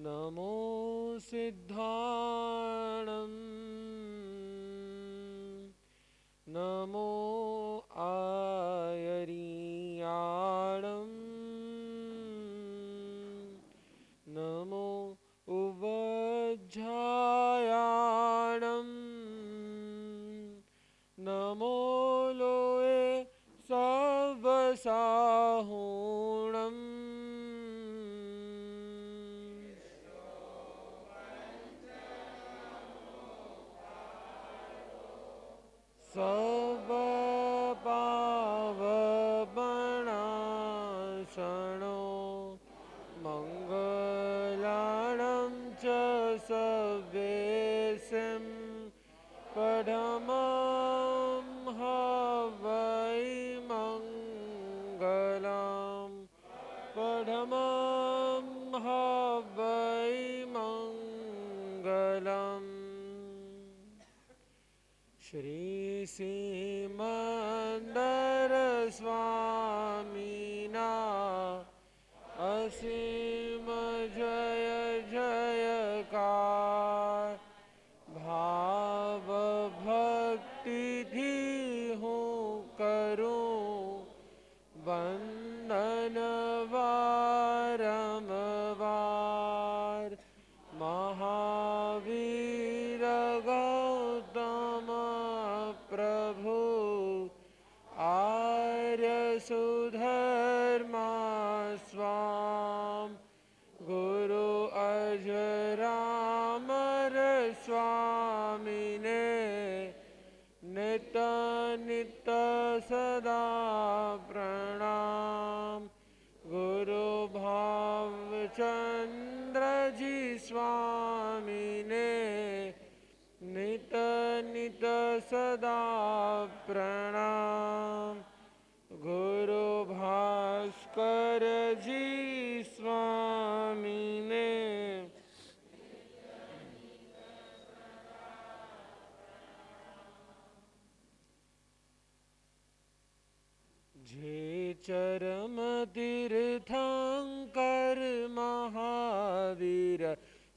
नमो सिद्धाणं नमो आयरियाणं नमो उवज्झायाणं नमो लोये सवसाहुणम् सर्वपावपणाशनो मङ्गलानं च सव्येशं पठमं हवै मङ्गलं पठमं हवै मङ्गलम् श्री सिमंदर स्वामीना असीम जय जयकार भाव भक्ति थी हूँ करूँ वंदन वारंवार महावीर गौतम प्रभु आर्य सुधर्मा स्वाम गुरु अजरामर स्वामिने नित नित सदा प्रणाम गुरु भावचंद्र जी स्वामिने नित नित सदा प्रणाम गुरु भास्कर जी स्वामिने जे चरम तीर्थंकर महावीर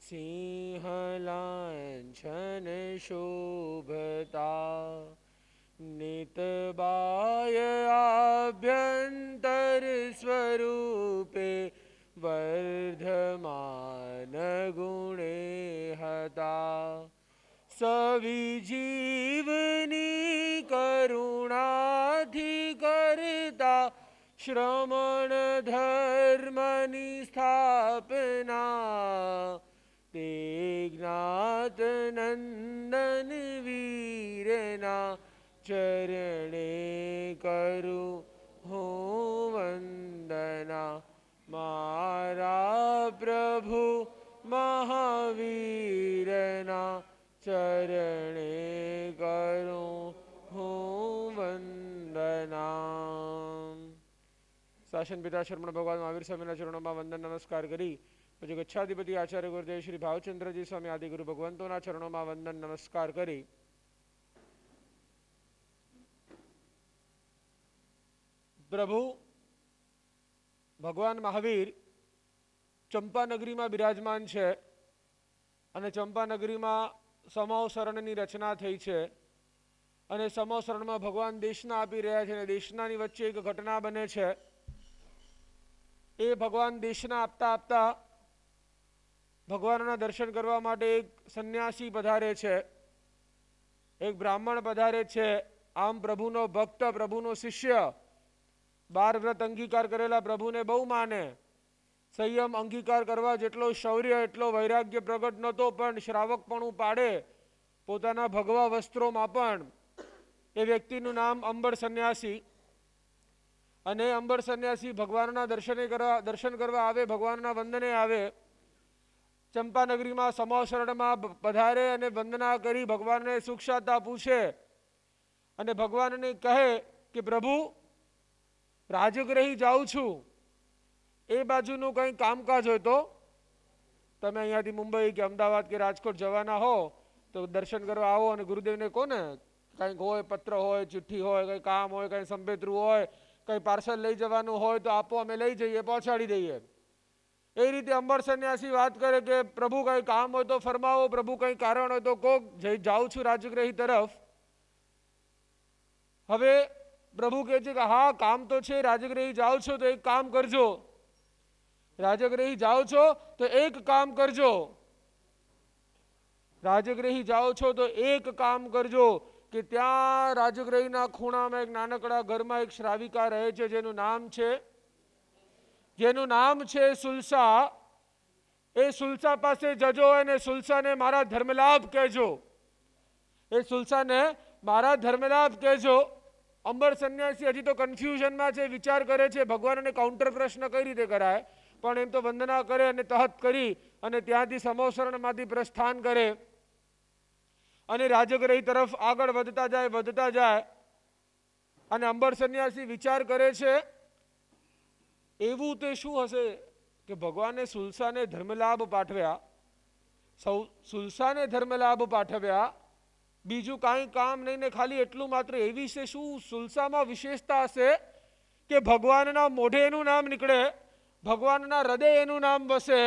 सिंहलांछन शोभता नितबाय आभ्यंतर स्वरूपे वर्धमान गुणे हता सविजीवनी करुणाधि करता श्रमण धर्मनि स्थापना ते ज्ञात नंदन वीरना चरणे करु हो वंदना मारा प्रभु महावीरना चरणे करो हो वंदना शासन पिता शर्मण भगवान महावीर स्वामी चरणों में वंदन नमस्कार करी પછી ગચ્છાધિપતિ આચાર્ય ગુરુદેવ શ્રી ભાવચંદ્રજી સ્વામી આદિ ગુરુ ભગવંતોના ચરણોમાં વંદન નમસ્કાર કરી પ્રભુ ભગવાન મહાવીર ચંપાનગરીમાં બિરાજમાન છે અને ચંપાનગરીમાં સમોહ શરણની રચના થઈ છે અને સમોહ શરણમાં ભગવાન દેશના આપી રહ્યા છે અને દેશનાની વચ્ચે એક ઘટના બને છે એ ભગવાન દેશના આપતા આપતા ભગવાનના દર્શન કરવા માટે એક સંન્યાસી પધારે છે એક બ્રાહ્મણ પધારે છે આમ પ્રભુનો ભક્ત પ્રભુનો શિષ્ય 12 વ્રત અંગીકાર કરેલા પ્રભુને બહુ માને સંયમ અંગીકાર કરવા જેટલો શૌર્ય એટલો વૈરાગ્ય પ્રગટ નહોતો પણ શ્રાવકપણું પાડે પોતાના ભગવા વસ્ત્રોમાં પણ એ વ્યક્તિનું નામ અંબર સંન્યાસી અને અંબર સંન્યાસી ભગવાનના દર્શન કરવા આવે ભગવાનના વંદને આવે ચંપાનગરીમાં સમોહ શરણમાં પધારે અને વંદના કરી ભગવાનને સુખશાતા પૂછે અને ભગવાનને કહે કે પ્રભુ રાજગૃહી જાઉં છું એ બાજુનું કંઈ કામકાજ હોય તો તમે અહીંયાથી મુંબઈ કે અમદાવાદ કે રાજકોટ જવાના હો તો દર્શન કરવા આવો અને ગુરુદેવને કહો ને કંઈક હોય પત્ર હોય ચિઠ્ઠી હોય કંઈ કામ હોય કંઈ સંભેતરું હોય કંઈ પાર્સલ લઈ જવાનું હોય તો આપો અમે લઈ જઈએ પહોંચાડી દઈએ એ રીતે અંબર સંન્યાસી વાત કરે કે પ્રભુ કંઈ કામ હોય તો ફરમાવો, પ્રભુ કંઈ કારણ હોય તો કહો, જાઉં છું રાજગૃહી તરફ. હવે પ્રભુ કહે છે કે હા કામ તો છે, રાજગૃહી જાઓ છો તો એક કામ કરજો, રાજગૃહી જાઓ છો તો એક કામ કરજો, રાજગૃહી જાઓ છો તો એક કામ કરજો કે ત્યાં રાજગૃહીના ખૂણામાં એક નાનકડા ઘરમાં એક શ્રાવિકા રહે છે જેનું નામ છે સુલસા. એ સુલસા પાસે જજો અને સુલસાને મારા ધર્મલાભ કહેજો, એ સુલસાને મારા ધર્મલાભ કહેજો. અંબર સંન્યાસી હજી તો કન્ફ્યુઝનમાં છે, વિચાર કરે છે ભગવાનને કાઉન્ટર પ્રશ્ન કઈ રીતે કરાય, પણ એમ તો વંદના કરે અને તહત કરી અને ત્યાંથી સમોસરણમાંથી પ્રસ્થાન કરે અને રાજગૃહી તરફ આગળ વધતા જાય. અને અંબર સંન્યાસી વિચાર કરે છે એવું તે શું હશે કે ભગવાને સુલસાને ધર્મલાભ પાઠવ્યા, સુલસાને ધર્મલાભ પાઠવ્યા, બીજું કાંઈ કામ નહીં ને ખાલી એટલું માત્ર એવી છે શું સુલસામાં વિશેષતા હશે કે ભગવાનના મોઢે એનું નામ નીકળે, ભગવાનના હૃદય એનું નામ વસે.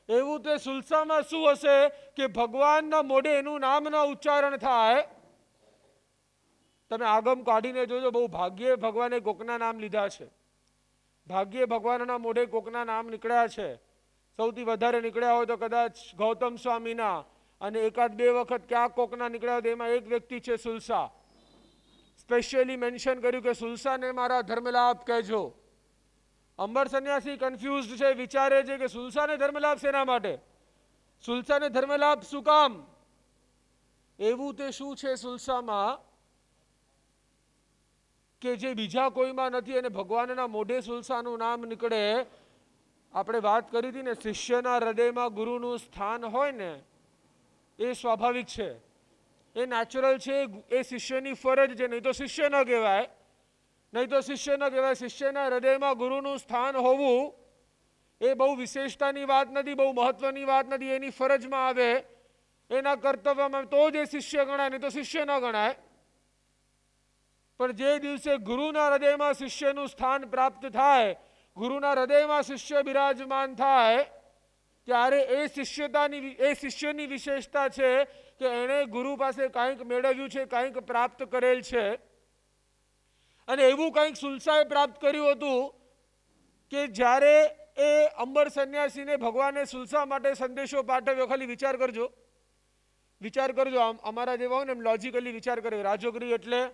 એવું તે સુલસામાં શું હશે કે ભગવાનના મોઢે એનું નામના ઉચ્ચારણ થાય. તમે આગમ કાઢીને જોજો, બહુ ભાગ્યે ભગવાને કોકના નામ લીધા છે, ભાગ્યે ભગવાનના મોઢે કોકના નામ નીકળ્યા છે. સૌથી વધારે નીકળ્યા હોય તો કદાચ ગૌતમ સ્વામીના, અને એકાદ બે વખત ક્યાંક કોકના નીકળ્યા હોય એમાં એક વ્યક્તિ છે સુલસા. સ્પેશિયલી મેન્શન કર્યું કે સુલસાને મારા ધર્મલાભ કહેજો. અંબર સંન્યાસી કન્ફ્યુઝડ છે, વિચારે છે કે સુલસાને ધર્મલાભ શેના માટે, સુલસાને ધર્મલાભ શું કામ, એવું તે શું છે સુલસામાં કે જે બીજા કોઈમાં નથી અને ભગવાનના મોઢે સુલસાનું નામ નીકળે. આપણે વાત કરી હતી ને, શિષ્યના હૃદયમાં ગુરુનું સ્થાન હોય ને એ સ્વાભાવિક છે, એ નેચરલ છે, એ શિષ્યની ફરજ છે, નહીં તો શિષ્ય ન કહેવાય, શિષ્યના હૃદયમાં ગુરુનું સ્થાન હોવું એ બહુ વિશેષતાની વાત નથી, બહુ મહત્વની વાત નથી, એની ફરજમાં આવે, એના કર્તવ્યમાં તો જ એ શિષ્ય ગણાય, નહીં તો શિષ્ય ન ગણાય. પણ જે દિવસે ગુરુના હૃદયમાં શિષ્યનું સ્થાન પ્રાપ્ત થાય, ગુરુના હૃદયમાં શિષ્ય બિરાજમાન થાય, ત્યારે એ શિષ્યની વિશેષતા છે કે એણે ગુરુ પાસે કંઈક મેળવ્યું છે, કંઈક પ્રાપ્ત કરેલ છે. અને એવું કંઈક સુલસાએ પ્રાપ્ત કર્યું હતું કે જ્યારે એ અંબર સંન્યાસીને ભગવાને સુલસા માટે સંદેશો પાઠવ્યો. ખાલી વિચાર કરજો, અમારા જેવા હોય ને એમ લોજિકલી વિચાર કરે. રાજગૃહ એટલે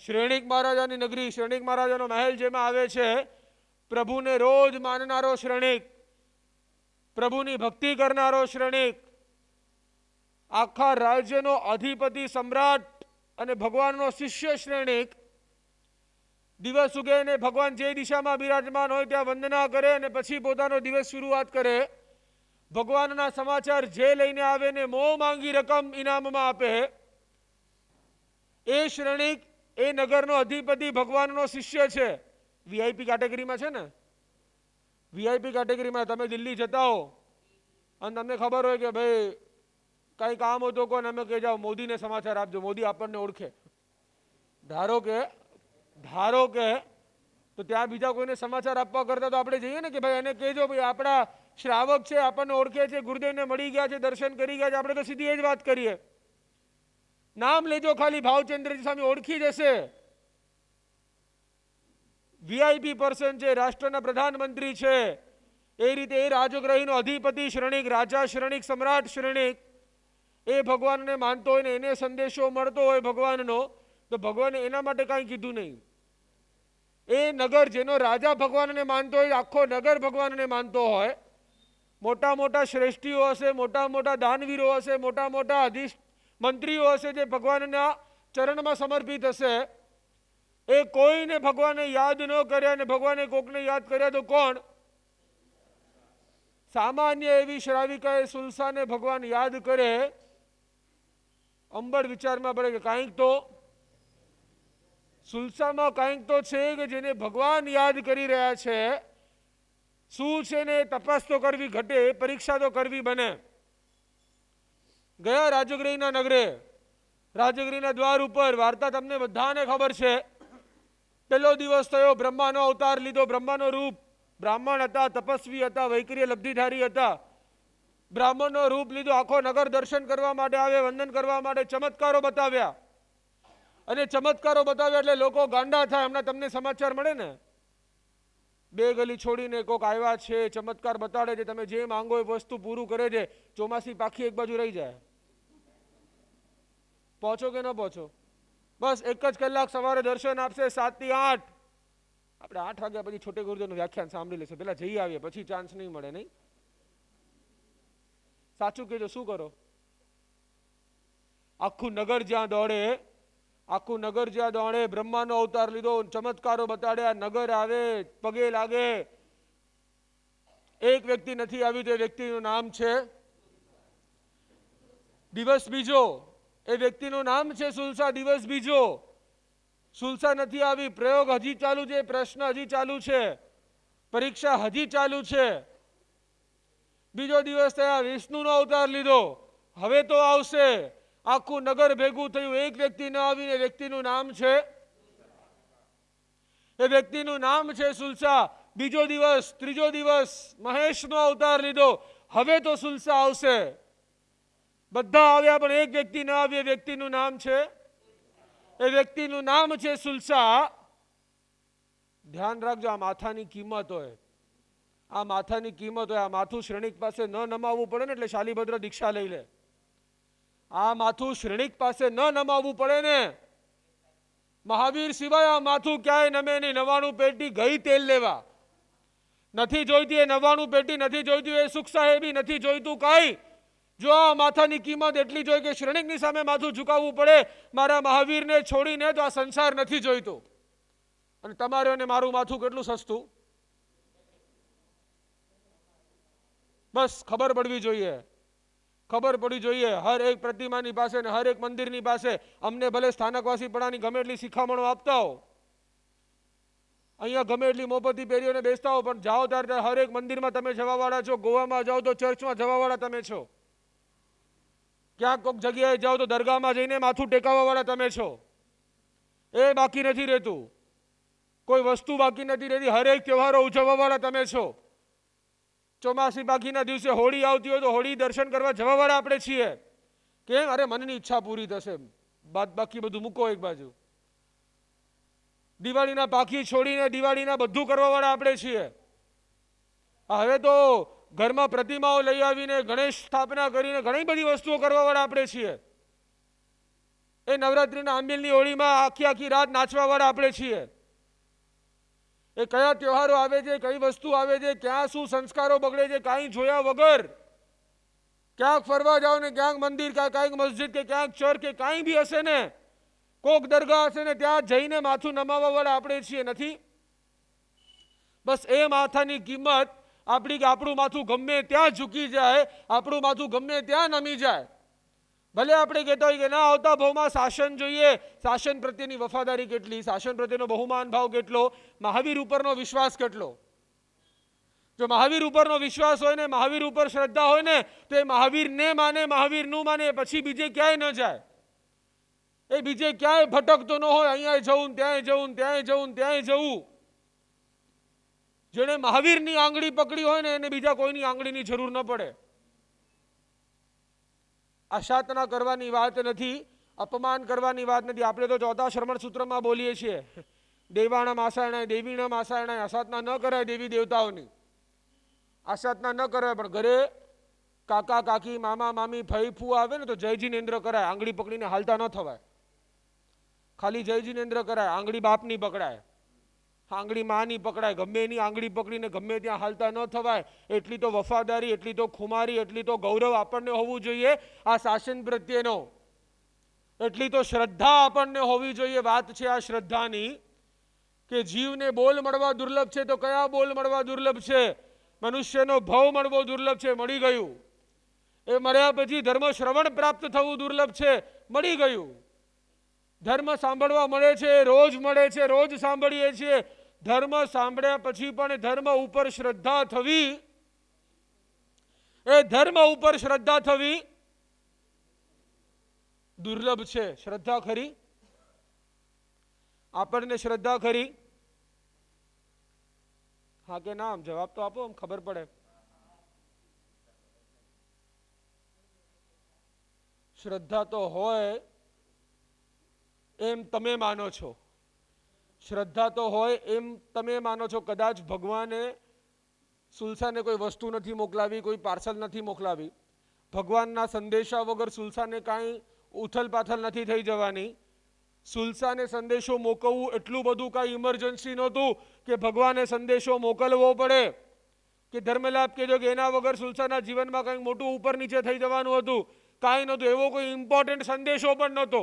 શ્રેણિક મહારાજાની નગરી, શ્રેણિક મહારાજાનો મહેલ જેમાં આવે છે, પ્રભુને રોજ માનનારો શ્રેણિક, પ્રભુની ભક્તિ કરનારો શ્રેણિક, આખા રાજ્યનો અધિપતિ સમ્રાટ અને ભગવાનનો શિષ્ય શ્રેણિક. દિવસ ઉગે ને ભગવાન જે દિશામાં બિરાજમાન હોય ત્યાં વંદના કરે અને પછી પોતાનો દિવસ શરૂઆત કરે. ભગવાનના સમાચાર જે લઈને આવે ને મોં માંગી રકમ ઇનામમાં આપે. એ શ્રેણિક, એ નગરનો અધિપતિ ભગવાનનો શિષ્ય છે. વીઆઈપી કેટેગરીમાં છે ને, વીઆઈપી કેટેગરીમાં. તમે દિલ્હી જતા હો અને તમને ખબર હોય કે ભાઈ કંઈ કામ હોય તો કોને અમે કહી જાઓ મોદીને સમાચાર આપજો, મોદી આપણને ઓળખે. ધારો કે તો ત્યાં બીજા કોઈને સમાચાર આપવા કરતા તો આપણે જઈએ ને કે ભાઈ એને કહેજો ભાઈ આપણા શ્રાવક છે, આપણને ઓળખે છે, ગુરુદેવને મળી ગયા છે, દર્શન કરી ગયા છે. આપણે તો સીધી એ જ વાત કરીએ, નામ લેજો ખાલી, ભાવચંદ્રજી સ્વામી ઓળખી જશે. વીઆઈપી પર્સન છે, રાષ્ટ્રના પ્રધાનમંત્રી છે. એ રીતે એ રાજગૃહીનો અધિપતિ શ્રેણિક, રાજા શ્રેણિક, સમ્રાટ શ્રેણિક, એ ભગવાનને માનતો હોય ને એને સંદેશો મળતો હોય ભગવાનનો, તો ભગવાને એના માટે કાંઈ કીધું નહીં. એ નગર જેનો રાજા ભગવાનને માનતો હોય, આખો નગર ભગવાનને માનતો હોય, મોટા મોટા શ્રેષ્ઠીઓ હશે, મોટા મોટા દાનવીરો હશે, મોટા મોટા મંત્રીઓ હશે જે ભગવાનના ચરણમાં સમર્પિત હશે, એ કોઈને ભગવાને યાદ ન કર્યા અને ભગવાને કોકને યાદ કર્યા તો કોણ? સામાન્ય એવી શ્રાવિકાએ સુલસાને ભગવાન યાદ કરે. અંબર વિચારમાં પડે કે કાંઈક તો સુલસામાં કાંઈક તો છે કે જેને ભગવાન યાદ કરી રહ્યા છે. શું છે ને તપાસ તો કરવી ઘટે, પરીક્ષા તો કરવી બને. ગયા રાજગૃહના નગરે, રાજગૃહના દ્વાર ઉપર. વાર્તા તમને બધાને ખબર છે. પહેલો દિવસ થયો, બ્રહ્માનો અવતાર લીધો, બ્રહ્માનો રૂપ બ્રાહ્મણ હતા, તપસ્વી હતા, વૈકર્ય લબ્ધિધારી હતા. બ્રાહ્મણનો રૂપ લીધો, આખો નગર દર્શન કરવા માટે આવે, વંદન કરવા માટે, ચમત્કારો બતાવ્યા. અને ચમત્કારો બતાવ્યા એટલે લોકો ગાંડા થાય. હમણાં તમને સમાચાર મળે ને, 2 ગલી છોડીને કોક આવ્યા છે, ચમત્કાર બતાડે છે, તમે જે માંગો એ વસ્તુ પૂરું કરે છે. ચોમાસી પાખી એક બાજુ રહી જાય. પહોંચો કે ન પહોંચો? બસ 1 જ કલાક સવારે દર્શન આપશે 7 થી 8. આપણે 8 વાગ્યા પછી છોટે ગુરુદેવનું વ્યાખ્યાન સાંભળી લેશે. પેલા જઈ આવીએ, પછી ચાન્સ નહીં મળે. નહીં સાચું કહેજો, શું કરો? આખું નગર જ્યાં દોડે, આખું નગર જ્યાં દોડે, બ્રહ્માનો અવતાર લીધો, ચમત્કારો બતાડ્યા, નગર આવે, પગે લાગે. એક વ્યક્તિ નથી આવ્યું, તો એ વ્યક્તિનું નામ છે દિવસ બીજો. એ વ્યક્તિનું નામ છે સુલસા, દિવસ બીજો. સુલસા નથી આવી, પ્રયોગ હજી ચાલુ છે, પ્રશ્ન હજી ચાલુ છે, પરીક્ષા હજી ચાલુ છે. બીજો દિવસ થયા, વિષ્ણુનો અવતાર લીધો, હવે તો આવશે. આખું નગર ભેગું થયું, એક વ્યક્તિ ન આવીને વ્યક્તિનું નામ છે, એ વ્યક્તિનું નામ છે સુલસા. બીજો દિવસ, ત્રીજો દિવસ, મહેશનો અવતાર લીધો, હવે તો સુલસા આવશે. બધા આવ્યા પણ એક વ્યક્તિ ન આવી, એ વ્યક્તિનું નામ છે, એ વ્યક્તિનું નામ છે સુલસા. ધ્યાન રાખજો, આ માથાની કિંમત હોય, આ માથાની કિંમત હોય. આ માથું શ્રેણિક પાસે ન નમાવવું પડે ને એટલે શાલીભદ્ર દીક્ષા લઈ લે. આ માથું શ્રેણિક પાસે ન નમાવવું પડે ને, મહાવીર સિવાય આ માથું ક્યાંય નમે નહીં. 99 પેટી ગઈ તેલ લેવા. નથી જોઈતી એ 99 પેટી, નથી જોઈતું એ સુખ સાહેબી, નથી જોઈતું કાંઈ. જો આ માથાની કિંમત એટલી જોઈ કે શ્રેણિકની સામે માથું ઝુકાવવું પડે, મારા મહાવીરને છોડીને, તો આ સંસાર નથી જોઈતો. અને તમારે અને મારું માથું કેટલું સસ્તું, બસ ખબર પડવી જોઈએ. ખબર પડી જોઈએ હર એક પ્રતિમાની પાસે ને હર એક મંદિરની પાસે. અમને ભલે સ્થાનકવાસીપણાની ગમે એટલી શિખામણો આપતા હો, અહીંયા ગમે એટલી મોપતી પહેરીઓને બેસતા હો, પણ જાઓ ત્યારે હર એક મંદિરમાં તમે જવાવાળા છો. ગોવામાં જાઓ તો ચર્ચમાં જવાવાળા તમે છો. ક્યાંક કોઈક જગ્યાએ જાઓ તો દરગાહમાં જઈને માથું ટેકાવવાવાળા તમે છો. એ બાકી નથી રહેતું, કોઈ વસ્તુ બાકી નથી રહેતી. હરેક તહેવારો ઉજવવાવાળા તમે છો. ચોમાસી બાકીના દિવસે હોળી આવતી હોય તો હોળી દર્શન કરવા જવાવાળા આપણે છીએ. કેમ? અરે મનની ઈચ્છા પૂરી થશે, બાદ બાકી બધું મૂકો એક બાજુ. દિવાળીના પાખી છોડીને દિવાળીના બધું કરવાવાળા આપણે છીએ. હવે તો ઘરમાં પ્રતિમાઓ લઈ આવીને ગણેશ સ્થાપના કરીને ઘણી બધી વસ્તુઓ કરવાવાળા આપણે છીએ. એ નવરાત્રિના આંબિલની હોળીમાં આખી આખી રાત નાચવાવાળા આપણે છીએ. એ કયા તહેવારો આવે છે, કઈ વસ્તુ આવે છે, ક્યાં શું સંસ્કારો બગડે છે, કાંઈ જોયા વગર ક્યાંક ફરવા જાઓ ને ક્યાંક મંદિર, ક્યાંક મસ્જિદ કે ક્યાંક ચર્ચ કે કાંઈ બી હશે ને, કોક દરગાહ હશે ને, ત્યાં જઈને માથું નમાવવા વાળા આપણે છીએ. નથી? બસ એ માથાની કિંમત આપણી કે આપણું માથું ગમે ત્યાં ઝૂકી જાય, આપણું માથું ગમે ત્યાં નમી જાય. ભલે આપણે કહેતા હોય કે ના, આવતા ભાવમાં શાસન જોઈએ, શાસન પ્રત્યેની વફાદારી કેટલી, શાસન પ્રત્યેનો બહુમાન ભાવ કેટલો, મહાવીર ઉપરનો વિશ્વાસ કેટલો. જો મહાવીર ઉપરનો વિશ્વાસ હોય ને, મહાવીર ઉપર શ્રદ્ધા હોય ને, તો એ મહાવીરને માને, મહાવીરનું માને, પછી બીજે ક્યાંય ન જાય. એ બીજે ક્યાંય ભટકતો ન હોય, અહીંયા જવું, ત્યાંય જવું, ત્યાંય જવું, ત્યાંય જવું. જેણે મહાવીરની આંગળી પકડી હોય ને, એને બીજા કોઈની આંગળીની જરૂર ન પડે. આશાતના કરવાની વાત નથી, અપમાન કરવાની વાત નથી. આપણે તો ચોથા શ્રવણ સૂત્રમાં બોલીએ છીએ, દેવાણા માસાયણાય દેવીણા માસાયણાય. આશાતના ન કરાય દેવી દેવતાઓની, આશાતના ન કરાય. પણ ઘરે કાકા કાકી, મામા મામી, ફઈ ફૂ આવે ને તો જય જીનેન્દ્ર કરાય. આંગળી પકડીને હાલતા ન થવાય. ખાલી જય જીનેન્દ્ર કરાય, આંગળી બાપની પકડાય, આંગળી માની પકડાય. ગમે એની આંગળી પકડીને ગમે ત્યાં હાલતા ન થવાય. એટલી તો વફાદારી, એટલી તો ખુમારી, એટલી તો ગૌરવ આપણને હોવું જોઈએ આ શાસન પ્રત્યેનો. એટલી તો શ્રદ્ધા આપણને હોવી જોઈએ. વાત છે આ શ્રદ્ધાની કે જીવને બોલ મળવા દુર્લભ છે, તો કયા બોલ મળવા દુર્લભ છે? મનુષ્યનો ભવ મળવો દુર્લભ છે, મળી ગયું. એ મળ્યા પછી ધર્મ શ્રવણ પ્રાપ્ત થવું દુર્લભ છે, મળી ગયું. ધર્મ સાંભળવા મળે છે, રોજ મળે છે, રોજ સાંભળીએ છીએ. ધર્મ સાંભળ્યા પછી પણ ધર્મ ઉપર શ્રદ્ધા થવી, એ ધર્મ ઉપર શ્રદ્ધા થવી દુર્લભ છે. શ્રદ્ધા ખરી? આપણને શ્રદ્ધા ખરી? હા કે ના? જવાબ તો આપો, આમ ખબર પડે. શ્રદ્ધા તો હોય એમ તમે માનો છો. શ્રદ્ધા તો હોય એમ તમે માનો છો. કદાચ ભગવાને સુલસાને કોઈ વસ્તુ નથી મોકલાવી, કોઈ પાર્સલ નથી મોકલાવી. ભગવાનના સંદેશા વગર સુલસાને કાંઈ ઉથલ પાથલ નથી થઈ જવાની. સુલસાને સંદેશો મોકલવું એટલું બધું કાંઈ ઇમરજન્સી નહોતું કે ભગવાને સંદેશો મોકલવો પડે, કે ધર્મલાભ કહેજો કે એના વગર સુલસાના જીવનમાં કંઈક મોટું ઉપર નીચે થઈ જવાનું હતું. કાંઈ નહોતું. એવો કોઈ ઇમ્પોર્ટન્ટ સંદેશો પણ નહોતો.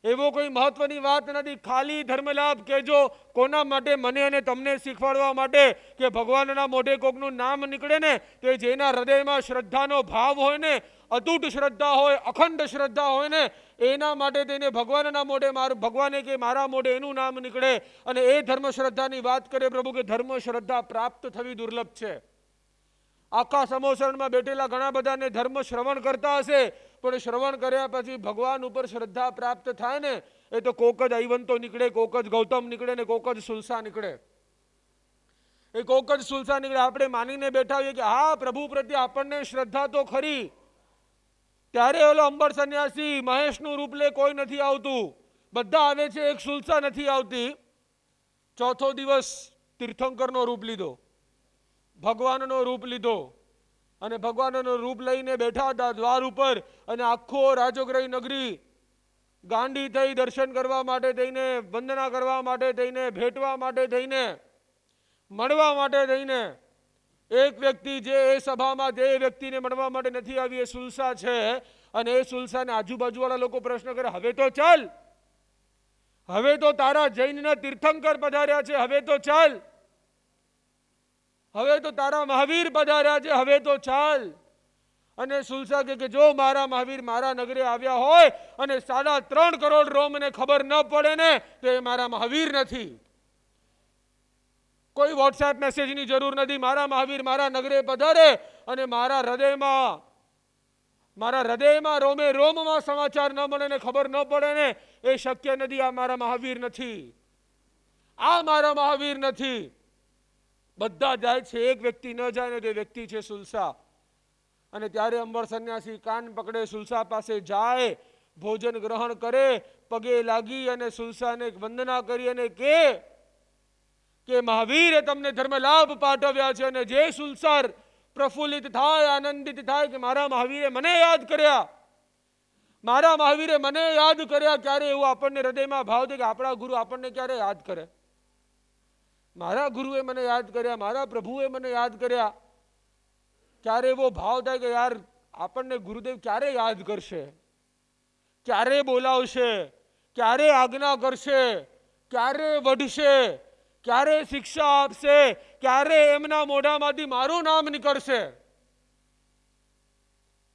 એવો કોઈ મહત્વની વાત નથી. ખાલી ધર્મલાભ કહેજો કોના માટે? મને અને તમને શીખવાડવા માટે કે ભગવાનના મોઢે કોકનું નામ નીકળે ને તો જેના હૃદયમાં શ્રદ્ધાનો ભાવ હોય ને, અતૂટ શ્રદ્ધા હોય, અખંડ શ્રદ્ધા હોય ને, એના માટે તેને ભગવાનના મોઢે ભગવાને કે મારા મોઢે એનું નામ નીકળે. અને એ ધર્મ શ્રદ્ધાની વાત કરે પ્રભુ કે ધર્મ શ્રદ્ધા પ્રાપ્ત થવી દુર્લભ છે. આખા સમોસરણમાં બેઠેલા ઘણા બધાને ધર્મ શ્રવણ કરતા હશે, પણ શ્રવણ કર્યા પછી ભગવાન ઉપર શ્રદ્ધા પ્રાપ્ત થાય ને એ તો કોક જ હૈવંતો નીકળે, કોક જ ગૌતમ નીકળે ને કોક જ સુલસા નીકળે. એ કોક જ સુલસા નીકળે. આપણે માનીને બેઠા હોઈએ કે હા પ્રભુ પ્રત્યે આપણને શ્રદ્ધા તો ખરી. ત્યારે ઓલો અંબર સંન્યાસી મહેશનું રૂપ લે કોઈ નથી આવતું, બધા આવે છે, એક સુલસા નથી આવતી. ચોથો દિવસ તીર્થંકરનો રૂપ લીધો, ભગવાનનો રૂપ લીધો, અને ભગવાનનો રૂપ લઈને બેઠા હતા દ્વાર ઉપર. અને આખો રાજોગ્રહી નગરી ગાંડી થઈ દર્શન કરવા માટે થઈને, વંદના કરવા માટે થઈને, ભેટવા માટે થઈને, મળવા માટે થઈને. એક વ્યક્તિ જે એ સભામાં જે વ્યક્તિને મળવા માટે નથી આવી એ સુલસા છે. અને એ સુલસાને આજુબાજુવાળા લોકો પ્રશ્ન કરે, હવે તો ચાલ, હવે તો તારા જૈનના તીર્થંકર પધાર્યા છે, હવે તો ચાલ, હવે તો તારા મહાવીર પધાર્યા છે, હવે તો ચાલ. અને સુલસા કે જો મારા મહાવીર મારા નગરે આવ્યા હોય અને 3.5 કરોડ રોમને ખબર ન પડે ને તો એ મારા મહાવીર નથી. કોઈ વોટ્સએપ મેસેજની જરૂર નથી. મારા મહાવીર મારા નગરે પધારે અને મારા હૃદયમાં રોમે રોમમાં સમાચાર ન મળે ને ખબર ન પડે ને એ શક્ય નથી. આ મારા મહાવીર નથી, આ મારા મહાવીર નથી. બધા જાય છે, એક વ્યક્તિ ન જાય ને તે વ્યક્તિ છે સુલસા. અને ત્યારે અંબર સંન્યાસી કાન પકડે, સુલસા પાસે જાય, ભોજન ગ્રહણ કરે, પગે લાગી અને સુલસાને વંદના કરી અને કે મહાવીરે તમને ધર્મ લાભ પાઠવ્યા છે. અને જે સુલસાર પ્રફુલ્લિત થાય, આનંદિત થાય કે મારા મહાવીરે મને યાદ કર્યા, મારા મહાવીરે મને યાદ કર્યા. ક્યારે એવું આપણને હૃદયમાં ભાવ થાય કે આપણા ગુરુ આપણને ક્યારે યાદ કરે? મારા ગુરુએ મને યાદ કર્યા, મારા પ્રભુએ મને યાદ કર્યા. ક્યારે એવો ભાવ થાય કે યાર આપણને ગુરુદેવ ક્યારે યાદ કરશે, ક્યારે બોલાવશે, ક્યારે આજ્ઞા કરશે, ક્યારે વઢશે, ક્યારે શિક્ષા આપશે, ક્યારે એમના મોઢામાંથી મારું નામ નીકળશે.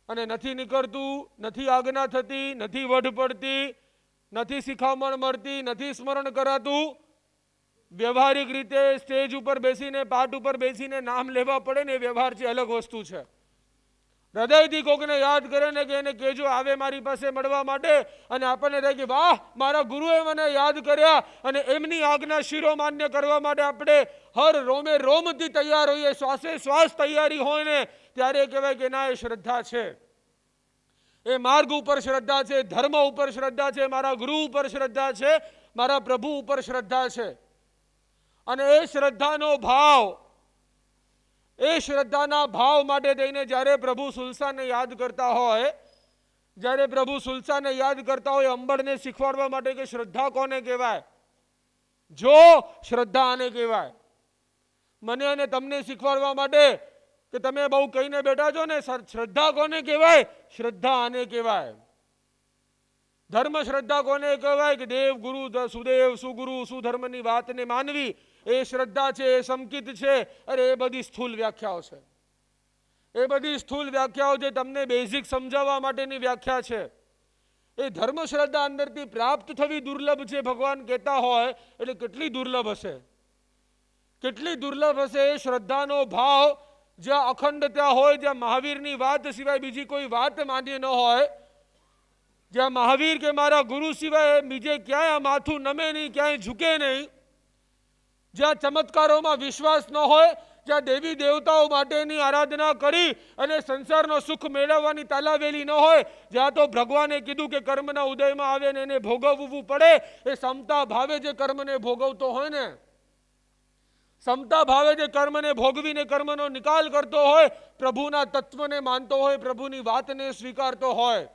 અને નથી નીકળતું, નથી આજ્ઞા થતી, નથી વઢ પડતી, નથી શિખામણ મળતી, નથી સ્મરણ કરાતું. વ્યવહારિક રીતે સ્ટેજ ઉપર બેસીને, પાઠ ઉપર બેસીને નામ લેવા પડે ને એ વ્યવહાર છે, અલગ વસ્તુ છે. હૃદયથી કોકને યાદ કરે ને કે એને કહેજો આવે મારી પાસે મળવા માટે, અને આપણને થાય કે વાહ મારા ગુરુએ મને યાદ કર્યા, અને એમની આજ્ઞા શિરોમાન્ય કરવા માટે આપણે હર રોમે રોમથી તૈયાર હોઈએ, શ્વાસે શ્વાસ તૈયારી હોય ને ત્યારે કહેવાય કે ના એ શ્રદ્ધા છે, એ માર્ગ ઉપર શ્રદ્ધા છે, ધર્મ ઉપર શ્રદ્ધા છે, મારા ગુરુ ઉપર શ્રદ્ધા છે, મારા પ્રભુ ઉપર શ્રદ્ધા છે. અને એ શ્રદ્ધાનો ભાવ, એ શ્રદ્ધાના ભાવ માટે થઈને જ્યારે પ્રભુ સુલસાને યાદ કરતા હોય, જ્યારે પ્રભુ સુલસાને યાદ કરતા હોય અંબરને શીખવાડવા માટે કે શ્રદ્ધા કોને કહેવાય, જો શ્રદ્ધા આને કહેવાય. મને અને તમને શીખવાડવા માટે કે તમે બહુ કહીને બેઠા છો ને શ્રદ્ધા કોને કહેવાય, શ્રદ્ધા આને કહેવાય. ધર્મ શ્રદ્ધા કોને કહેવાય કે દેવ ગુરુ સુદેવ સુગુરુ સુધર્મની વાતને માનવી એ શ્રદ્ધા છે, એ સંકિત છે. અરે એ બધી સ્થૂલ વ્યાખ્યાઓ છે, એ બધી સ્થૂલ વ્યાખ્યાઓ છે, તમને બેઝિક સમજાવવા માટેની વ્યાખ્યા છે. એ ધર્મ શ્રદ્ધા અંદરથી પ્રાપ્ત થવી દુર્લભ છે ભગવાન કહેતા હોય એટલે કેટલી દુર્લભ હશે, કેટલી દુર્લભ હશે. એ શ્રદ્ધાનો ભાવ જ્યાં અખંડતા હોય, જ્યાં મહાવીરની વાત સિવાય બીજી કોઈ વાત માન્ય ન હોય, જ્યાં મહાવીર કે મારા ગુરુ સિવાય બીજે ક્યાંય માથું નમે નહીં, ક્યાંય ઝૂકે નહીં, જ્યાં ચમત્કારોમાં વિશ્વાસ ન હોય, જ્યાં દેવી દેવતાઓ માટેની આરાધના કરી અને સંસારનો સુખ મેળવવાની તાલાવેલી ન હોય, જ્યાં તો ભગવાને કીધું કે કર્મના ઉદયમાં આવે ને એને ભોગવવું પડે, એ સમતા ભાવે જે કર્મને ભોગવતો હોય ને, સમતા ભાવે જે કર્મને ભોગવીને કર્મનો નિકાલ કરતો હોય, પ્રભુના તત્વને માનતો હોય, પ્રભુની વાતને સ્વીકારતો હોય,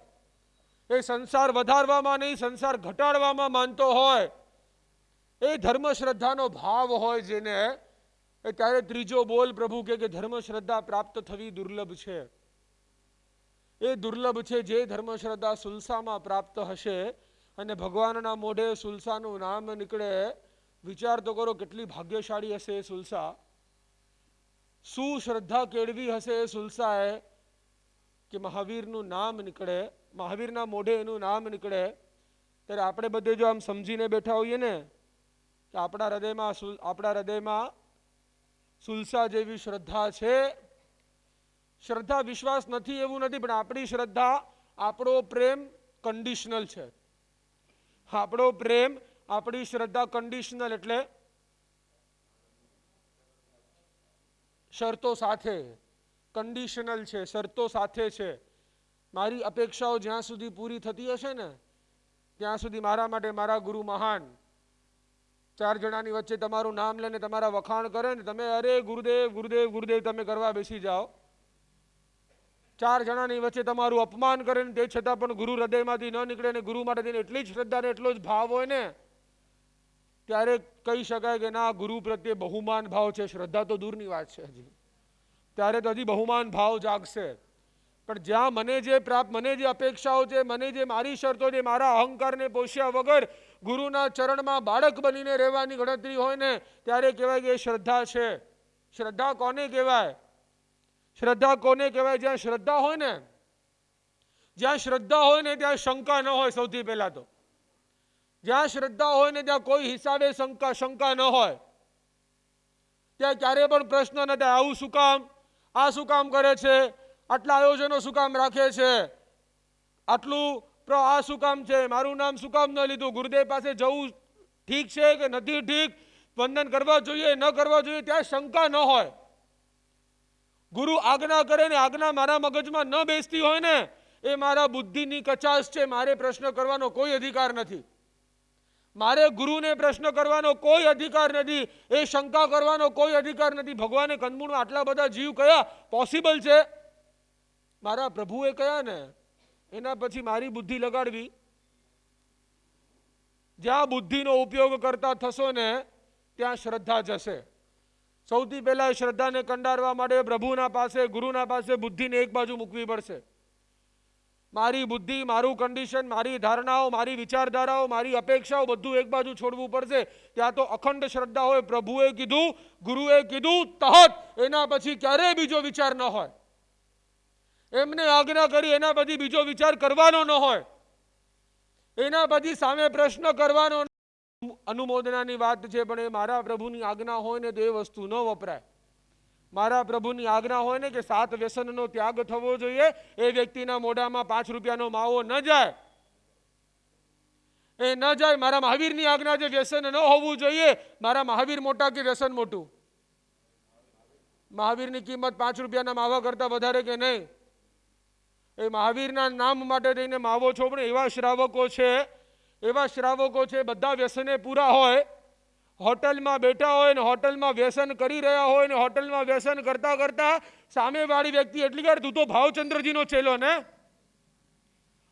એ સંસાર વધારવામાં નહીં સંસાર ઘટાડવામાં માનતો હોય, એ ધર્મ શ્રદ્ધાનો ભાવ હોય જેને, એ ત્યારે ત્રીજો બોલ પ્રભુ કે ધર્મ શ્રદ્ધા પ્રાપ્ત થવી દુર્લભ છે. એ દુર્લભ છે જે ધર્મ શ્રદ્ધા સુલસામાં પ્રાપ્ત હશે અને ભગવાનના મોઢે સુલસાનું નામ નીકળે. વિચાર તો કરો કેટલી ભાગ્યશાળી હશે એ સુલસા, શું શ્રદ્ધા કેળવી હશે એ સુલસાએ કે મહાવીરનું નામ નીકળે, મહાવીરના મોઢે એનું નામ નીકળે. ત્યારે આપણે બધે જો આમ સમજીને બેઠા હોઈએ ને કે આપણા હૃદયમાં સુલસા જેવી શ્રદ્ધા છે. શ્રદ્ધા વિશ્વાસ નથી એવું નથી, પણ આપણી શ્રદ્ધા, આપણો પ્રેમ કન્ડિશનલ છે. આપણો પ્રેમ, આપણી શ્રદ્ધા કન્ડિશનલ એટલે શરતો સાથે, કન્ડિશનલ છે, શરતો સાથે છે. મારી અપેક્ષાઓ જ્યાં સુધી પૂરી થતી હશે ને ત્યાં સુધી મારા માટે મારા ગુરુ મહાન. ચાર જણાની વચ્ચે તમારું નામ લઈને તમારા વખાણ કરે ને તમે અરે ગુરુદેવ ગુરુદેવ ગુરુદેવ તમે કરવા બેસી જાઓ. ચાર જણાની વચ્ચે તમારું અપમાન કરે ને તે છતાં પણ ગુરુ હૃદયમાંથી ન નીકળે ને ગુરુ માટે એટલી જ શ્રદ્ધા ને એટલો જ ભાવ હોય ને, ત્યારે કહી શકાય કે ના ગુરુ પ્રત્યે બહુમાન ભાવ છે. શ્રદ્ધા તો દૂરની વાત છે, હજી ત્યારે તો હજી બહુમાન ભાવ જાગશે. પણ જ્યાં મને જે પ્રાપ્ત, મને જે અપેક્ષાઓ છે, મને જે મારી શરતો છે, મારા અહંકારને પોષ્યા વગર ગુરુના ચરણમાં બાળક બનીને રહેવાની ગણતરી હોય ને, ત્યારે કહેવાય કે શ્રદ્ધા છે. શ્રદ્ધા કોને કહેવાય? શ્રદ્ધા કોને કહેવાય? જ્યાં શ્રદ્ધા હોય ને, જ્યાં શ્રદ્ધા હોય ને ત્યાં શંકા ન હોય. સૌથી પહેલા તો જ્યાં શ્રદ્ધા હોય ને ત્યાં કોઈ હિસાબે શંકા ન હોય. ત્યાં ક્યારે પણ પ્રશ્ન ન થાય આવું શું કામ, આ શું કામ કરે છે, આટલા આયોજનો શું કામ રાખે છે, આટલું આ શું કામ છે, મારું નામ શું કામ ન લીધું, ગુરુદેવ પાસે જવું ઠીક છે કે નથી ઠીક, વંદન કરવા જોઈએ ન કરવા જોઈએ, ત્યાં શંકા ન હોય. ગુરુ આજ્ઞા કરે ને આજ્ઞા મારા મગજમાં ન બેસતી હોય ને, એ મારા બુદ્ધિની કચાશ છે. મારે પ્રશ્ન કરવાનો કોઈ અધિકાર નથી. મારે ગુરુને પ્રશ્ન કરવાનો કોઈ અધિકાર નથી. એ શંકા કરવાનો કોઈ અધિકાર નથી. ભગવાને કંદમૂળમાં આટલા બધા જીવ કયા પોસિબલ છે, મારા પ્રભુએ કયા ને, એના પછી મારી બુદ્ધિ લગાડવી. જ્યાં બુદ્ધિનો ઉપયોગ કરતા થશો ને ત્યાં શ્રદ્ધા જશે. સૌથી પહેલા શ્રદ્ધાને કંડારવા માટે પ્રભુના પાસે, ગુરુના પાસે બુદ્ધિને એક બાજુ મૂકવી પડશે. મારી બુદ્ધિ, મારું કન્ડિશન, મારી ધારણાઓ, મારી વિચારધારાઓ, મારી અપેક્ષાઓ બધું એક બાજુ છોડવું પડશે. ત્યાં તો અખંડ શ્રદ્ધા હોય. પ્રભુએ કીધું, ગુરુએ કીધું તહત, એના પછી ક્યારેય બીજો વિચાર ન હોય. એમને આજ્ઞા કરી એના પછી બીજો વિચાર કરવાનો ન હોય. એના પછી સામે પ્રશ્ન કરવાનો. અનુમોદનાની વાત છે, પણ એ મારા પ્રભુની આજ્ઞા હોય ને તો એ વસ્તુ ન વપરાય. મારા પ્રભુની આજ્ઞા હોય ને કે 7 વ્યસનનો ત્યાગ થવો જોઈએ, એ વ્યક્તિના મોઢામાં 5 રૂપિયાનો માવો ન જાય, એ ન જાય. મારા મહાવીરની આજ્ઞા છે વ્યસન ન હોવું જોઈએ. મારા મહાવીર મોટા કે વ્યસન મોટું? મહાવીરની કિંમત 5 રૂપિયાના માવા કરતા વધારે કે નહીં? એ મહાવીરના નામ માટે થઈને માવો છોડે એવા શ્રાવકો છે, એવા શ્રાવકો છે, બધા વ્યસને પૂરા હોય, હોટલમાં બેઠા હોય ને હોટલમાં વ્યસન કરી રહ્યા હોય ને હોટલમાં વ્યસન કરતા કરતા સામેવાળી વ્યક્તિ એટલી વાર તું તો ભાવચંદ્રજીનો ચેલો ને,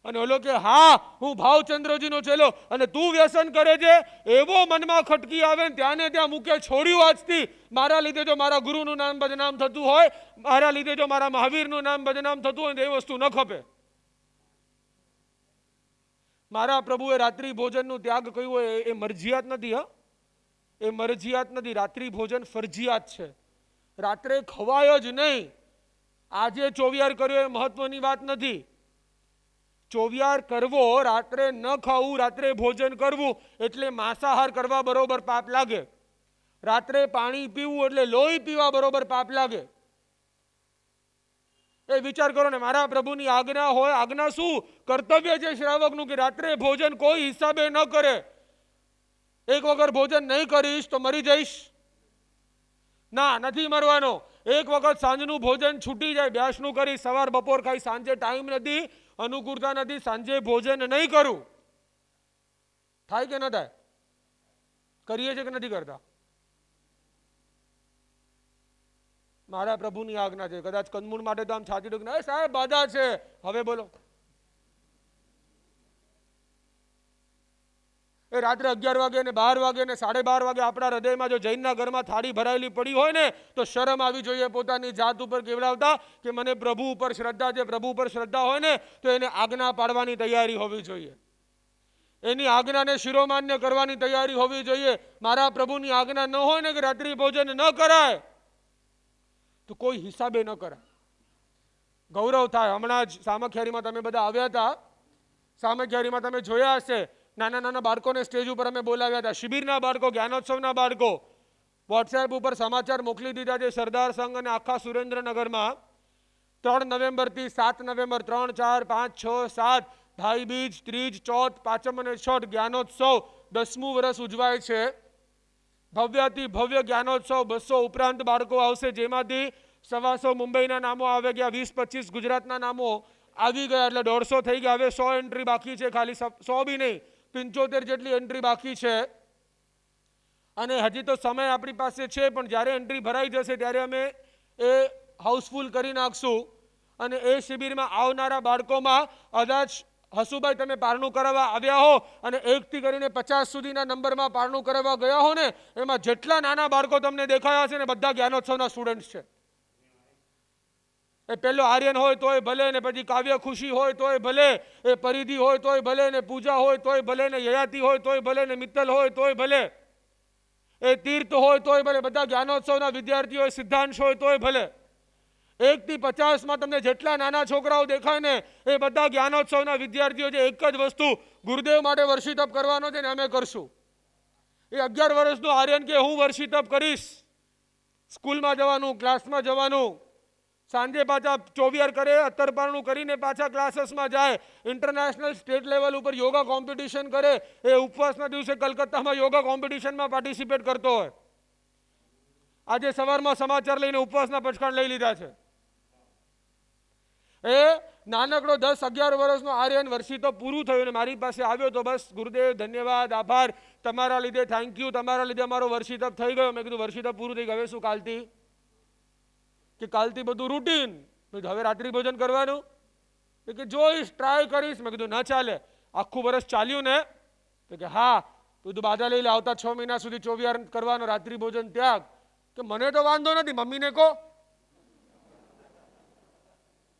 અને ઓલો કે હા હું ભાવચંદ્રજીનો ચેલો, અને તું વ્યસન કરે છે, એવો મનમાં ખટકી આવે ને ત્યાં ને ત્યાં મૂકે છોડ્યું આજથી. મારા લીધે જો મારા ગુરુનું નામ બદનામ થતું હોય, મારા લીધે જો મારા મહાવીરનું નામ બદનામ થતું હોય તો એ વસ્તુ ન ખપે. મારા પ્રભુએ રાત્રિ ભોજનનું ત્યાગ કર્યું હોય એ મરજિયાત નથી. હા, એ મરજિયાત નથી. રાત્રિ ભોજન ફરજિયાત છે. રાત્રે ખવાય જ નહીં. આજે ચોવિયાર કર્યો એ મહત્વની વાત નથી. ચોવિયાર કરવો, રાત્રે ન ખાવું, રાત્રે ભોજન કરવું એટલે માંસાહાર કરવા બરોબર પાપ લાગે. રાત્રે પાણી પીવું એટલે લોહી પીવા બરોબર પાપ લાગે. એ વિચાર કરો ને, મારા પ્રભુની આજ્ઞા હોય, આજ્ઞા શું કર્તવ્ય છે શ્રાવકનું કે રાત્રે ભોજન કોઈ હિસાબે ન કરે. એક વગર ભોજન નહીં કરીશ તો મરી જઈશ. ના, નથી મરવાનો. એક વખત સાંજનું ભોજન છૂટી જાય, બ્યાસનું કરી સવાર બપોર ખાઈ, સાંજે ટાઈમ નથી, અનુકૂળતા નથી, સાંજે ભોજન નહીં કરું. થાય કે ન થાય? કરીએ છીએ કે નથી કરતા? મારા પ્રભુની આજ્ઞા છે. કદાચ કંદમૂળ માટે તો આમ છાતી ડુક, સાહેબ બાધા છે. હવે બોલો, એ રાત્રે 11 વાગે ને 12 વાગે ને 12:30 વાગે આપણા હૃદયમાં જો જૈનના ઘરમાં થાળી ભરાયેલી પડી હોય ને, તો શરમ આવી જોઈએ પોતાની જાત ઉપર કેવડાવતા કે મને પ્રભુ ઉપર શ્રદ્ધા છે. પ્રભુ ઉપર શ્રદ્ધા હોય ને તો એને આજ્ઞા પાડવાની તૈયારી હોવી જોઈએ, એની આજ્ઞાને શિરોમાન્ય કરવાની તૈયારી હોવી જોઈએ. મારા પ્રભુની આજ્ઞા ન હોય ને કે રાત્રિ ભોજન ન કરાય તો કોઈ હિસાબે ન કરાય. ગૌરવ થાય. હમણાં જ સામખિયારીમાં તમે બધા આવ્યા હતા. સામખિયારીમાં તમે જોયા હશે, નાના નાના બાળકોને સ્ટેજ ઉપર અમે બોલાવ્યા હતા. શિબિરના બાળકો, જ્ઞાનોત્સવના બાળકો. વોટ્સએપ ઉપર સમાચાર મોકલી દીધા છે સરદાર સંઘ અને આખા સુરેન્દ્રનગરમાં 3 નવેમ્બરથી 7 નવેમ્બર 3, 4, 5, 6, 7 ભાઈ બીજ, ત્રીજ, ચોથ, પાંચમ અને છઠ જ્ઞાનોત્સવ 10મું વર્ષ ઉજવાય છે. ભવ્યાતિ ભવ્ય જ્ઞાનોત્સવ. 200 ઉપરાંત બાળકો આવશે, જેમાંથી 125 મુંબઈના નામો આવી ગયા, 20-25 ગુજરાતના નામો આવી ગયા, એટલે 150 થઈ ગયા. હવે 100 એન્ટ્રી બાકી છે, ખાલી 100 બી નહીં, 75 જેટલી એન્ટ્રી બાકી છે. અને હજી તો સમય આપણી પાસે છે, પણ જ્યારે એન્ટ્રી ભરાઈ જશે ત્યારે અમે એ હાઉસફુલ કરી નાખશું. અને એ શિબિરમાં આવનારા બાળકોમાં કદાચ હસુભાઈ તમે પારણું કરાવવા આવ્યા હો અને 1 થી કરીને 50 સુધીના નંબરમાં પારણું કરાવવા ગયા હો ને, એમાં જેટલા નાના બાળકો તમને દેખાયા છે ને બધા જ્ઞાનોત્સવના સ્ટુડન્ટ છે. એ પહેલો આર્યન હોય તોય ભલે ને, પછી કાવ્ય ખુશી હોય તોય ભલે, એ પરિધિ હોય તોય ભલે ને, પૂજા હોય તોય ભલે ને, યયાતિ હોય તોય ભલે ને, મિત્તલ હોય તોય ભલે, એ તીર્થ હોય તોય ભલે, બધા જ્ઞાનોત્સવના વિદ્યાર્થીઓ, સિદ્ધાંશ હોય તોય ભલે. 1 થી 50માં તમને જેટલા નાના છોકરાઓ દેખાય ને એ બધા જ્ઞાનોત્સવના વિદ્યાર્થીઓ છે. એક જ વસ્તુ ગુરુદેવ માટે વર્ષી તપ કરવાનો છે ને અમે કરશું. એ 11 વર્ષનું આર્યન કે હું વર્ષી તપ કરીશ, સ્કૂલમાં જવાનું, ક્લાસમાં જવાનું, સાંજે પાછા ચોવિયાર કરે, અત્તરપારણું કરીને પાછા ક્લાસીસમાં જાય, ઇન્ટરનેશનલ સ્ટેટ લેવલ ઉપર યોગા કોમ્પિટિશન કરે, એ ઉપવાસના દિવસે કલકત્તામાં યોગા કોમ્પિટિશનમાં પાર્ટિસિપેટ કરતો હોય. આજે સવારમાં સમાચાર લઈને ઉપવાસના પચખાણ લઈ લીધા છે. એ નાનકડો 10-11 વર્ષનો આર્યન વર્ષી તો પૂરું થયું ને મારી પાસે આવ્યો તો બસ ગુરુદેવ ધન્યવાદ, આભાર, તમારા લીધે, થેન્ક યુ, તમારા લીધે અમારો વર્ષી તપ થઈ ગયો. મેં કીધું વર્ષી તપ પૂરું થઈ ગયું, હવે શું કાલથી? કે કાલથી બધું રૂટીન. હવે રાત્રિ ભોજન કરવાનું? કે જોઈશ, ટ્રાય કરીશ. મેં કીધું ન ચાલે, આખું વર્ષ ચાલ્યું ને? તો કે હા. બધું બાધા લઈ લે, આવતા 6 મહિના સુધી ચોવિયાર કરવાનો, રાત્રિ ભોજન ત્યાગ. કે મને તો વાંધો નથી, મમ્મીને કહો.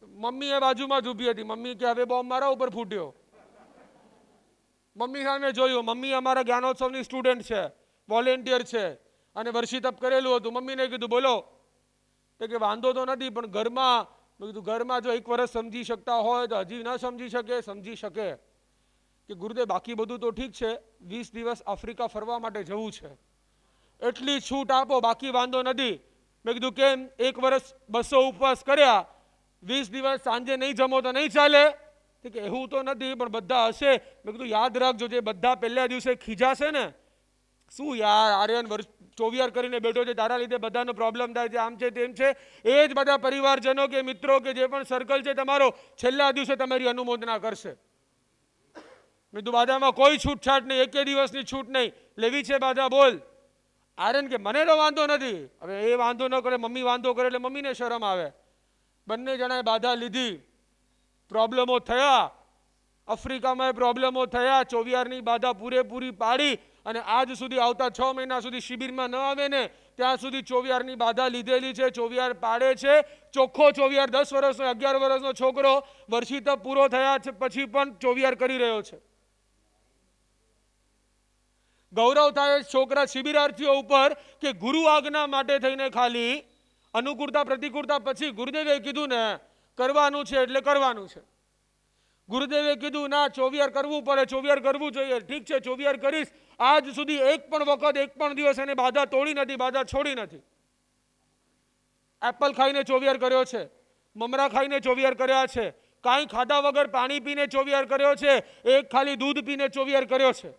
મમ્મી એ બાજુમાં જ ઊભી હતી. મમ્મી કે હવે બોમ્બ મારા ઉપર ફૂટ્યો. મમ્મી સામે જોયું, મમ્મી અમારા જ્ઞાનોત્સવની સ્ટુડન્ટ છે, વોલેન્ટિયર છે અને વર્ષી તપ કરેલું હતું. મમ્મીને કીધું બોલો, તો કે વાંધો તો નથી, પણ ઘરમાં, મેં કીધું ઘરમાં જો 1 વર્ષ સમજી શકતા હોય તો હજી ન સમજી શકે? સમજી શકે. કે ગુરુદેવ બાકી બધું તો ઠીક છે, 20 દિવસ આફ્રિકા ફરવા માટે જવું છે, એટલી છૂટ આપો, બાકી વાંધો નથી. મેં કીધું કેમ? 1 વર્ષ 200 ઉપવાસ કર્યા, 20 દિવસ સાંજે નહીં જમો તો નહીં ચાલે? કે એવું તો નથી, પણ બધા હશે. મેં કીધું યાદ રાખજો, જે બધા પહેલા દિવસે ખીજાશે ને, શું યાર આર્યન ચોવિયાર કરીને બેઠો છે, તારા લીધે બધાનો પ્રોબ્લેમ થાય છે, આમ છે તેમ છે, એ જ બધા પરિવારજનો કે મિત્રો કે જે પણ સર્કલ છે તમારો છેલ્લા દિવસે તમારી અનુમોદના કરશે. મેં કીધું બાધામાં કોઈ છૂટછાટ નહીં, 1 દિવસની છૂટ નહીં. લેવી છે બાધા? બોલ. આર્યન કે મને તો વાંધો નથી. હવે એ વાંધો ન કરે, મમ્મી વાંધો કરે એટલે મમ્મીને શરમ આવે. બંને જણાએ બાધા લીધી, પ્રોબ્લેમો થયા, આફ્રિકામાં પ્રોબ્લેમો થયા, ચોવિયારની બાધા પૂરેપૂરી પાડી અને આજ સુધી આવતા 6 મહિના સુધી શિબિરમાં ન આવે ને ત્યાં સુધી ચોવિયારની બાધા લીધેલી છે, ચોવિયાર પાડે છે. ચોખ્ખો ચોવિયાર, 10 વર્ષનો 11 વર્ષનો છોકરો વર્ષી તપ પૂરો થયા છે પછી પણ ચોવિયાર કરી રહ્યો છે. ગૌરવ થાય છોકરા શિબિરાર્થીઓ ઉપર કે ગુરુ આજ્ઞા માટે થઈને ખાલી અનુકૂળતા પ્રતિકૂળતા પછી ગુરુદેવે કીધું ને કરવાનું છે એટલે કરવાનું છે. ગુરુદેવે કીધું ના ચોવિયાર કરવું પડે, ચોવિયાર કરવું જોઈએ, ઠીક છે ચોવિયાર કરીશ. આજ સુધી એક પણ વખત, એક પણ દિવસ એને બાધા તોડી નથી, બાધા છોડી નથી. એપલ ખાઈને ચોવિયાર કર્યો છે, મમરા ખાઈને ચોવિયાર કર્યા છે, કાંઈ ખાધા વગર પાણી પીને ચોવિયાર કર્યો છે, એક ખાલી દૂધ પીને ચોવિયાર કર્યો છે.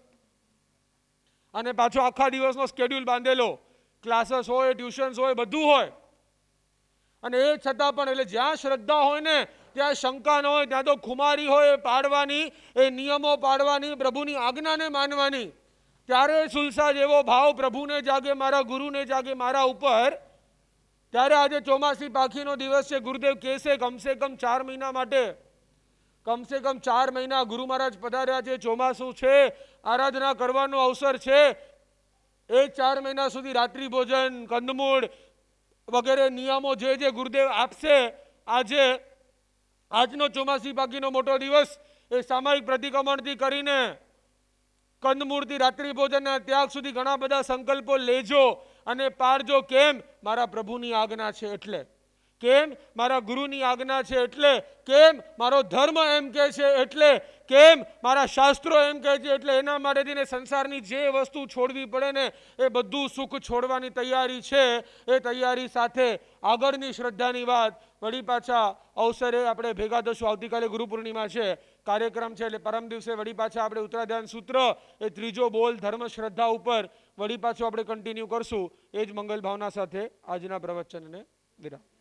અને પાછો આખા દિવસનો સ્કેડ્યુલ બાંધેલો ક્લાસીસ હોય, ટ્યુશન્સ હોય, બધું હોય. અને એ છતાં પણ એટલે જ્યાં શ્રદ્ધા હોય ને ત્યાં શંકા ન હોય, ત્યાં તો ખુમારી હોય પાડવાની, એ નિયમો પાડવાની, પ્રભુની આજ્ઞાને માનવાની. ત્યારે સુલસા જેવો ભાવ પ્રભુને જાગે, મારા ગુરુને જાગે મારા ઉપર. ત્યારે આજે ચોમાસી પાખીનો દિવસ છે. ગુરુદેવ કહેશે કમસે કમ 4 મહિના માટે, કમસે કમ 4 મહિના ગુરુ મહારાજ પધાર્યા છે. ચોમાસું છે, આરાધના કરવાનો અવસર છે. એ 4 મહિના સુધી રાત્રિ ભોજન, કંદમૂળ વગેરે નિયમો જે ગુરુદેવ આપશે. આજનો ચોમાસી પાખીનો મોટો દિવસ એ સામાયિક પ્રતિક્રમણથી કરીને કંદમૂળથી રાત્રિ ભોજનના ત્યાગ સુધી ઘણા બધા સંકલ્પો લેજો અને પાડજો. કેમ? મારા પ્રભુની આજ્ઞા છે એટલે. કેમ? મારા ગુરુની આજ્ઞા છે એટલે. કેમ? મારો ધર્મ એમ કહે છે એટલે. કેમ? મારા શાસ્ત્રો એમ કહે છે એટલે. એના માટેથી સંસારની જે વસ્તુ છોડવી પડે ને એ બધું સુખ છોડવાની તૈયારી છે. એ તૈયારી સાથે આગળની શ્રદ્ધાની વાત વળી પાછા અવસરે આપણે ભેગા થશું. આવતીકાલે ગુરુ પૂર્ણિમા છે, કાર્યક્રમ છે, એટલે પરમ દિવસે વળી પાછા આપણે ઉત્તરાધ્યાન સૂત્ર એ ત્રીજો બોલ ધર્મ શ્રદ્ધા ઉપર વળી પાછું આપણે કન્ટિન્યુ કરશું. એ જ મંગલ ભાવના સાથે આજના પ્રવચનને વિરામ.